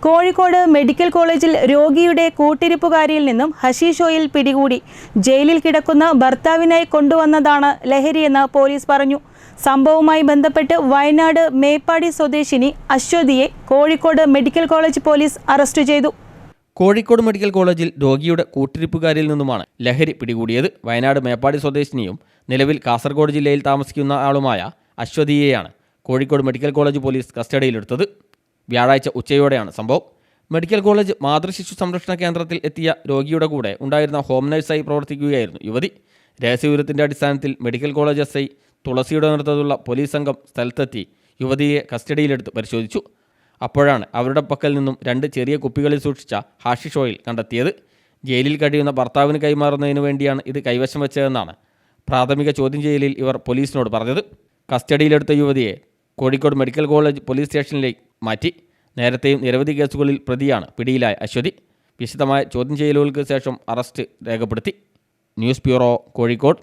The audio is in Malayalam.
കോഴിക്കോട് മെഡിക്കൽ കോളേജിൽ രോഗിയുടെ കൂട്ടിരിപ്പുകാരിയിൽ നിന്നും ഹഷീഷ് ഓയിൽ പിടികൂടി. ജയിലിൽ കിടക്കുന്ന ഭർത്താവിനായി കൊണ്ടുവന്നതാണ് ലഹരിയെന്ന് പോലീസ് പറഞ്ഞു. സംഭവവുമായി ബന്ധപ്പെട്ട് വയനാട് മേപ്പാടി സ്വദേശിനി അശ്വതിയെ Kozhikode medical college police arrest ചെയ്തു. കോഴിക്കോട് മെഡിക്കൽ കോളേജിൽ രോഗിയുടെ കൂട്ടിരിപ്പുകാരിയിൽ നിന്നുമാണ് ലഹരി പിടികൂടിയത്. വയനാട് മേപ്പാടി സ്വദേശിനിയും നിലവിൽ കാസർഗോഡ് ജില്ലയിൽ താമസിക്കുന്ന ആളുമായ അശ്വതിയെയാണ് കോഴിക്കോട് മെഡിക്കൽ കോളേജ് പോലീസ് കസ്റ്റഡിയിലെടുത്തത്. വ്യാഴാഴ്ച ഉച്ചയോടെയാണ് സംഭവം. മെഡിക്കൽ കോളേജ് മാതൃശിശു സംരക്ഷണ കേന്ദ്രത്തിൽ എത്തിയ രോഗിയുടെ കൂടെ ഉണ്ടായിരുന്ന ഹോം നഴ്സായി പ്രവർത്തിക്കുകയായിരുന്നു യുവതി. രഹസ്യവിവരത്തിൻ്റെ അടിസ്ഥാനത്തിൽ മെഡിക്കൽ കോളേജ് SI തുളസിയുടെ നേതൃത്വത്തിലുള്ള പോലീസ് സംഘം സ്ഥലത്തെത്തി യുവതിയെ കസ്റ്റഡിയിലെടുത്ത് പരിശോധിച്ചു. അപ്പോഴാണ് അവരുടെ പക്കൽ നിന്നും 2 ചെറിയ കുപ്പികളിൽ സൂക്ഷിച്ച ഹാഷിഷ് ഓയിൽ കണ്ടെത്തിയത്. ജയിലിൽ കഴിയുന്ന ഭർത്താവിന് കൈമാറുന്നതിന് വേണ്ടിയാണ് ഇത് കൈവശം വെച്ചതെന്നാണ് പ്രാഥമിക ചോദ്യം ചെയ്യലിൽ ഇവർ പോലീസിനോട് പറഞ്ഞത്. കസ്റ്റഡിയിലെടുത്ത യുവതിയെ കോഴിക്കോട് മെഡിക്കൽ കോളേജ് പോലീസ് സ്റ്റേഷനിലേക്ക് മാറ്റി. നേരത്തെയും നിരവധി കേസുകളിൽ പ്രതിയാണ് പിടിയിലായ അശ്വതി. വിശദമായ ചോദ്യം ചെയ്യലുകൾക്ക് ശേഷം അറസ്റ്റ് രേഖപ്പെടുത്തി. News bureau, Kozhikode.